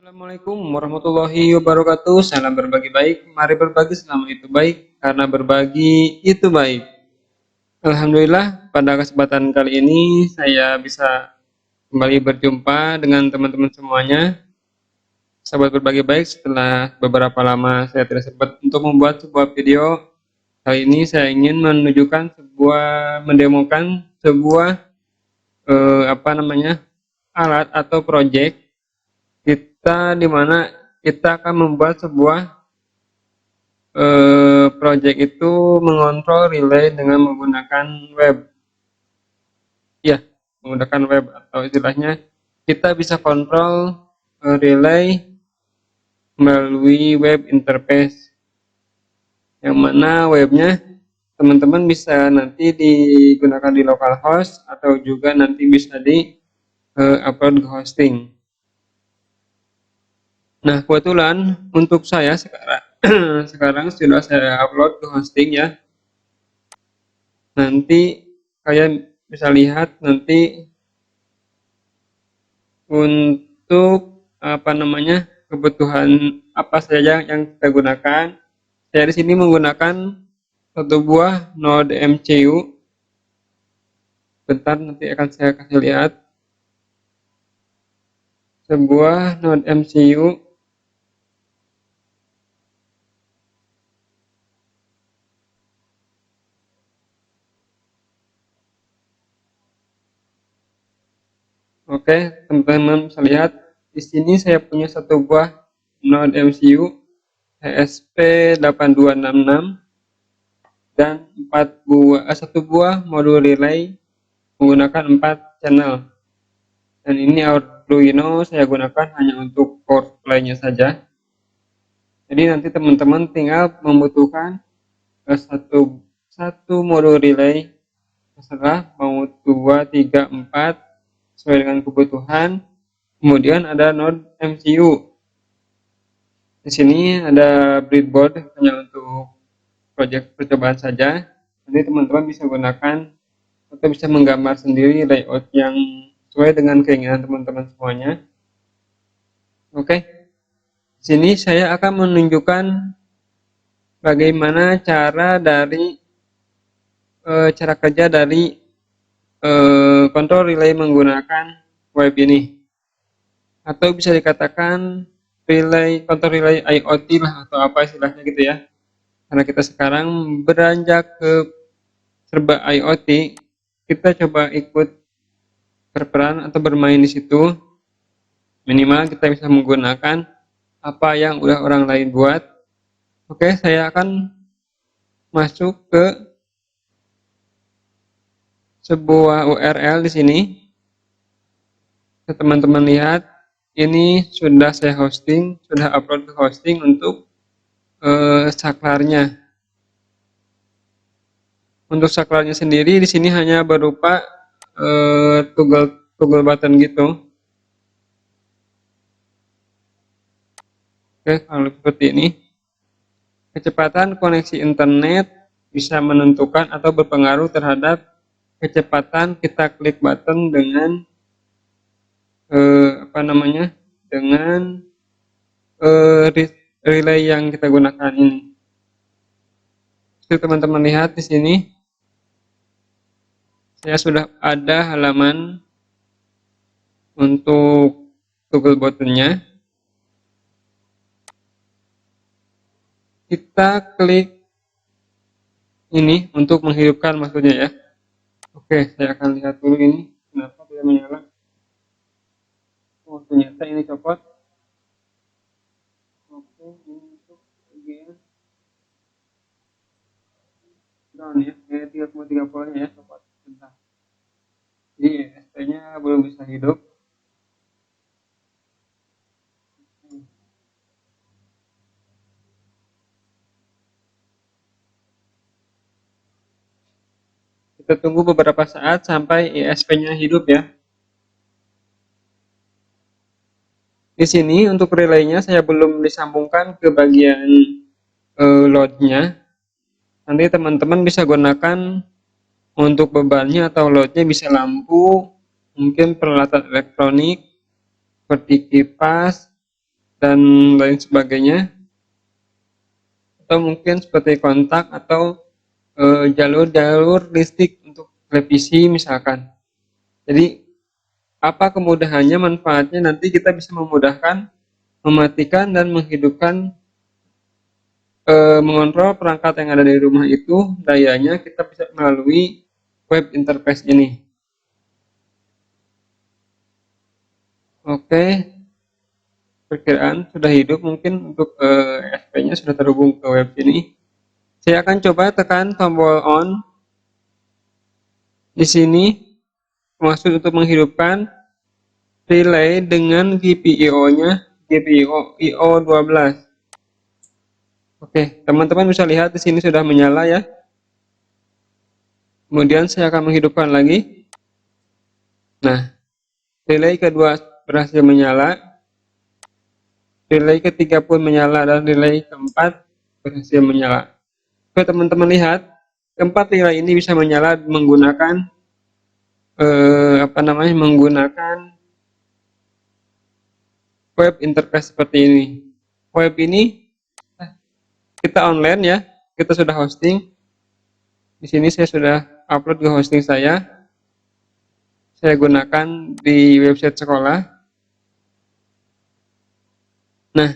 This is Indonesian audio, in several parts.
Assalamualaikum warahmatullahi wabarakatuh. Salam berbagi baik. Mari berbagi selama itu baik, karena berbagi itu baik. Alhamdulillah, pada kesempatan kali ini saya bisa kembali berjumpa dengan teman-teman semuanya. Sahabat berbagi baik, setelah beberapa lama saya tidak sempat untuk membuat sebuah video. Kali ini saya ingin mendemokan sebuah alat atau project kita, di mana kita akan membuat sebuah project itu mengontrol relay dengan menggunakan web. Ya, menggunakan web, atau istilahnya kita bisa kontrol relay melalui web interface, yang mana webnya teman-teman bisa nanti digunakan di localhost atau juga nanti bisa di upload ke hosting. Nah, kebetulan untuk saya sekarang sudah saya upload ke hosting ya. Nanti kalian bisa lihat nanti untuk kebutuhan apa saja yang kita gunakan. Saya di sini menggunakan satu buah node MCU. Bentar, nanti akan saya kasih lihat sebuah node MCU. Oke, teman-teman bisa lihat di sini saya punya satu buah node MCU ESP8266 dan satu buah modul relay menggunakan 4 channel. Dan ini Arduino saya gunakan hanya untuk power supply-nya saja. Jadi nanti teman-teman tinggal membutuhkan satu modul relay, terserah mau 2, 3, 4 sesuai dengan kebutuhan. Kemudian ada node MCU. Di sini ada breadboard hanya untuk proyek percobaan saja. Nanti teman-teman bisa gunakan atau bisa menggambar sendiri layout yang sesuai dengan keinginan teman-teman semuanya. Oke. Di sini saya akan menunjukkan bagaimana cara kerja dari kontrol relay menggunakan web ini, atau bisa dikatakan kontrol relay IoT lah, atau apa istilahnya gitu ya, karena kita sekarang beranjak ke serba IoT. Kita coba ikut berperan atau bermain di situ, minimal kita bisa menggunakan apa yang udah orang lain buat. Oke, saya akan masuk ke sebuah URL di sini. Teman-teman lihat, ini sudah saya hosting, sudah upload ke hosting untuk saklarnya. Untuk saklarnya sendiri di sini hanya berupa toggle button gitu. Oke, kalau seperti ini. Kecepatan koneksi internet bisa menentukan atau berpengaruh terhadap kecepatan kita klik button dengan relay yang kita gunakan ini. Seperti teman-teman lihat di sini, saya sudah ada halaman untuk toggle buttonnya. Kita klik ini untuk menghidupkan maksudnya ya. Oke, saya akan lihat dulu ini kenapa tidak menyala. Oh, ternyata ini copot. Oke, ini untuk bagian down ya, 3,30 ya, copot. Bentar. Jadi ESP-nya belum bisa hidup. Kita tunggu beberapa saat sampai ESP-nya hidup ya. Di sini untuk relaynya saya belum disambungkan ke bagian load-nya. Nanti teman-teman bisa gunakan untuk bebannya atau load-nya bisa lampu, mungkin peralatan elektronik seperti kipas, dan lain sebagainya, atau mungkin seperti kontak atau jalur-jalur listrik untuk televisi misalkan. Jadi apa kemudahannya, manfaatnya, nanti kita bisa memudahkan mematikan dan menghidupkan, mengontrol perangkat yang ada di rumah itu, dayanya kita bisa melalui web interface ini. Oke, perkiraan sudah hidup, mungkin untuk ESP-nya sudah terhubung ke web ini. Saya akan coba tekan tombol on di sini, maksud untuk menghidupkan relay dengan GPIO-nya, GPIO 12. Oke, teman-teman bisa lihat di sini sudah menyala ya. Kemudian saya akan menghidupkan lagi. Nah, relay kedua berhasil menyala, relay ketiga pun menyala, dan relay keempat berhasil menyala. Oke, teman-teman lihat, keempat relay ini bisa menyala menggunakan menggunakan web interface seperti ini. Web ini kita online ya, kita sudah hosting. Di sini saya sudah upload ke hosting saya. Saya gunakan di website sekolah. Nah,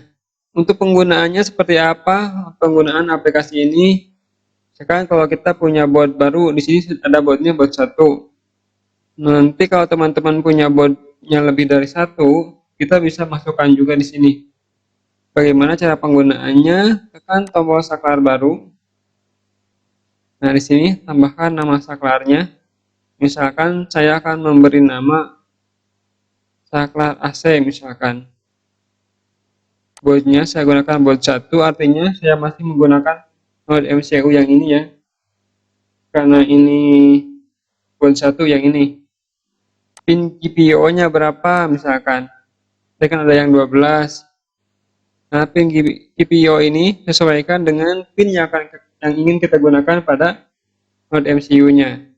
untuk penggunaannya seperti apa? Penggunaan aplikasi ini, sekarang kalau kita punya bot baru, di sini ada botnya bot 1. Nanti kalau teman-teman punya botnya lebih dari 1, kita bisa masukkan juga di sini. Bagaimana cara penggunaannya? Tekan tombol saklar baru. Nah, di sini tambahkan nama saklarnya. Misalkan saya akan memberi nama saklar AC misalkan. Botnya saya gunakan bot 1, artinya saya masih menggunakan node MCU yang ini ya. Karena ini bot 1 yang ini. Pin GPIO-nya berapa misalkan. Saya kan ada yang 12. Nah, pin GPIO ini sesuaikan dengan pin yang ingin kita gunakan pada node MCU-nya.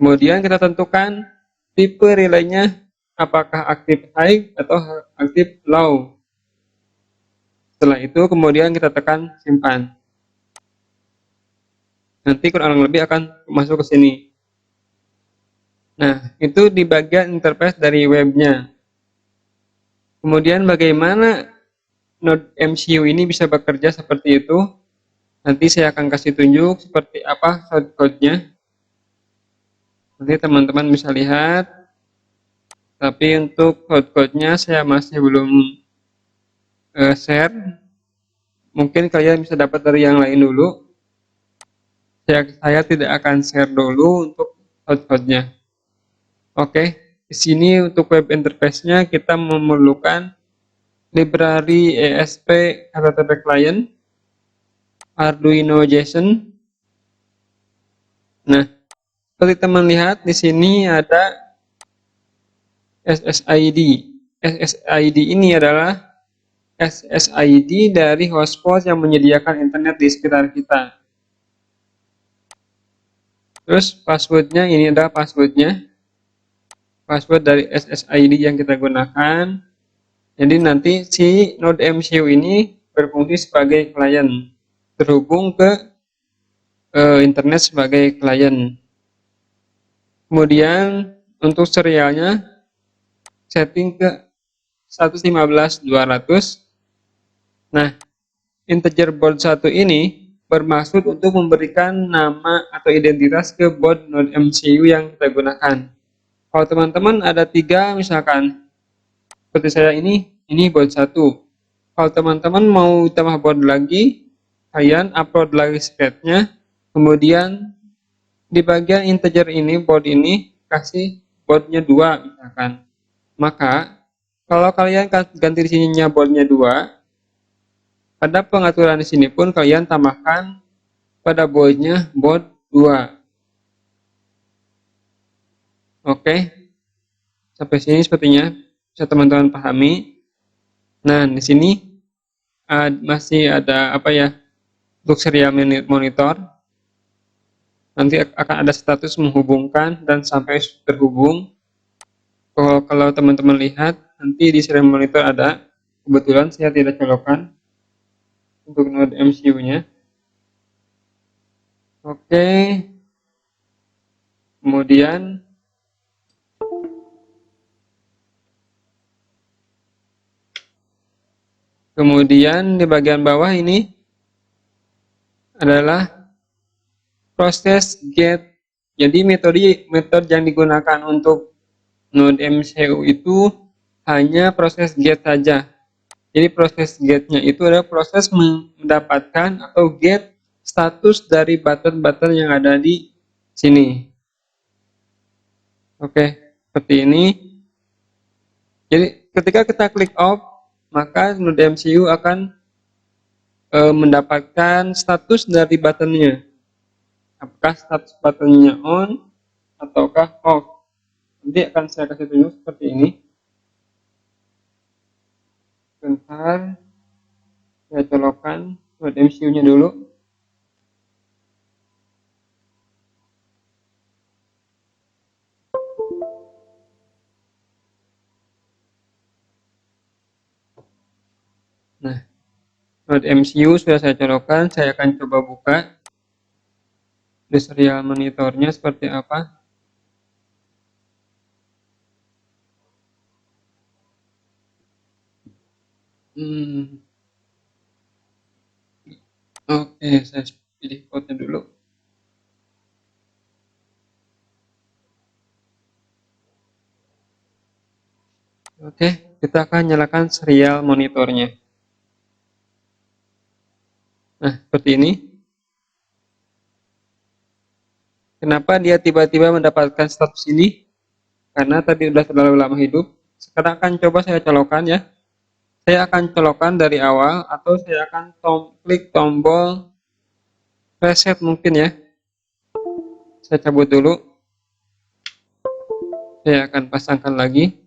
Kemudian kita tentukan tipe relaynya, apakah aktif high atau aktif low. Setelah itu kemudian kita tekan simpan. Nanti kurang lebih akan masuk ke sini. Nah, itu di bagian interface dari webnya. Kemudian bagaimana node MCU ini bisa bekerja seperti itu? Nanti saya akan kasih tunjuk seperti apa shortcode-nya. Nanti teman-teman bisa lihat, tapi untuk code-nya saya masih belum share. Mungkin kalian bisa dapat dari yang lain dulu. Saya tidak akan share dulu untuk code-nya. Oke, di sini untuk web interface-nya kita memerlukan library ESP HTTP client, Arduino JSON. Nah, seperti teman lihat di sini ada SSID. SSID ini adalah SSID dari hotspot yang menyediakan internet di sekitar kita. Terus passwordnya, ini adalah passwordnya, password dari SSID yang kita gunakan. Jadi nanti si node MCU ini berfungsi sebagai klien, terhubung ke internet sebagai klien. Kemudian untuk serialnya setting ke 115.200. Nah, integer board 1 ini bermaksud untuk memberikan nama atau identitas ke board node MCU yang kita gunakan. Kalau teman-teman ada 3 misalkan, seperti saya ini board 1. Kalau teman-teman mau tambah board lagi, kalian upload lagi script-nya, kemudian di bagian integer ini, board ini, kasih boardnya 2 misalkan. Maka, kalau kalian ganti di sininya boardnya 2, pada pengaturan di sini pun kalian tambahkan pada boardnya board 2. Oke, sampai sini sepertinya bisa teman-teman pahami. Nah, di sini masih ada apa ya, untuk serial monitor. Nanti akan ada status menghubungkan dan sampai terhubung. Kalau teman-teman lihat, nanti di serial monitor ada Kebetulan saya tidak colokkan untuk node MCU-nya. Oke, kemudian di bagian bawah ini adalah proses get. Jadi metode yang digunakan untuk node MCU itu hanya proses get saja. Jadi proses getnya itu adalah proses mendapatkan atau get status dari button-button yang ada di sini. Oke, seperti ini. Jadi ketika kita klik off, maka node MCU akan mendapatkan status dari buttonnya. Apakah status buttonnya on ataukah off. Nanti akan saya kasih tunjuk seperti ini. Bentar, saya colokkan node MCU-nya dulu. Nah, node MCU sudah saya colokkan. Saya akan coba buka di serial monitornya seperti apa. Oke, saya pilih foto dulu. Oke, kita akan nyalakan serial monitornya. Nah, seperti ini. Kenapa dia tiba-tiba mendapatkan status ini? Karena tadi sudah terlalu lama hidup. Sekarang akan coba saya colokkan ya. Saya akan colokkan dari awal atau saya akan klik tombol reset mungkin ya. Saya cabut dulu. Saya akan pasangkan lagi.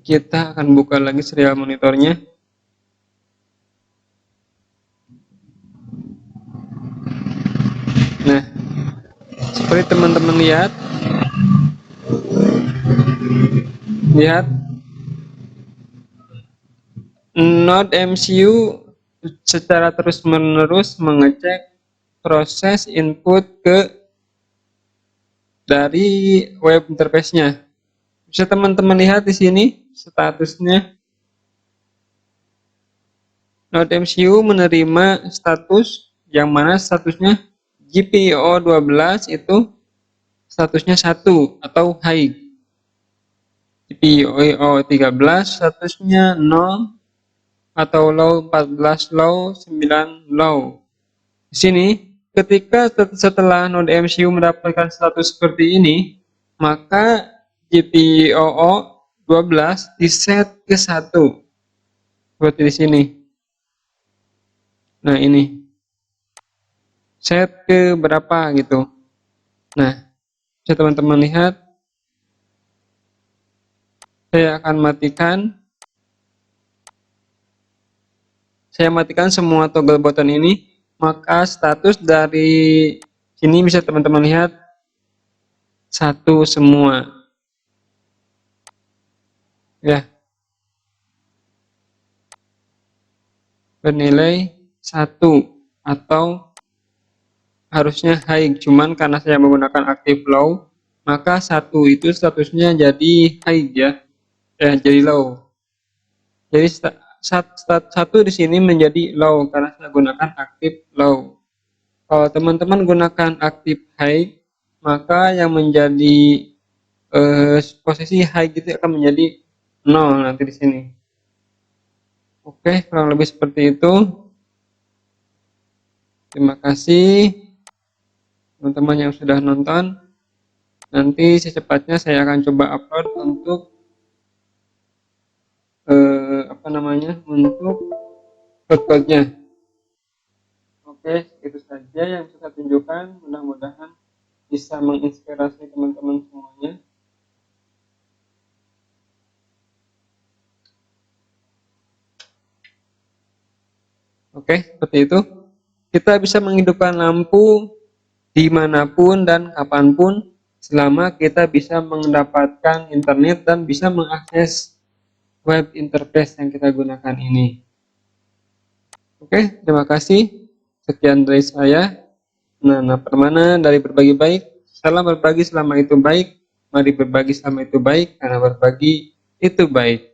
Kita akan buka lagi serial monitornya. Nah, seperti teman-teman lihat node MCU secara terus-menerus mengecek proses input dari web interface-nya. Bisa teman-teman lihat di sini statusnya. Node MCU menerima status yang mana statusnya GPIO 12 itu statusnya 1 atau high. GPIO 13 statusnya 0 atau low, 14 low, 9 low. Di sini ketika setelah node MCU mendapatkan status seperti ini, maka GPIO 12 diset ke 1 seperti di sini. Nah, ini set ke berapa gitu. Nah, bisa teman-teman lihat, saya akan matikan semua toggle button ini, maka status dari sini bisa teman-teman lihat 1 semua ya, bernilai 1 atau harusnya high, cuman karena saya menggunakan active low, maka 1 itu statusnya jadi high ya, jadi low. Jadi satu di sini menjadi low karena saya gunakan active low. Kalau teman-teman gunakan active high, maka yang menjadi posisi high gitu akan menjadi 0 nanti di sini. Oke, kurang lebih seperti itu. Terima kasih teman-teman yang sudah nonton. Nanti secepatnya saya akan coba upload untuk untuk code-nya. Oke, itu saja yang bisa saya tunjukkan. Mudah-mudahan bisa menginspirasi teman-teman semuanya. Oke, seperti itu. Kita bisa menghidupkan lampu dimanapun dan kapanpun, selama kita bisa mendapatkan internet dan bisa mengakses web interface yang kita gunakan ini. Oke, terima kasih. Sekian dari saya, Nana Permana dari Berbagi Baik. Salam berbagi selama itu baik. Mari berbagi selama itu baik, karena berbagi itu baik.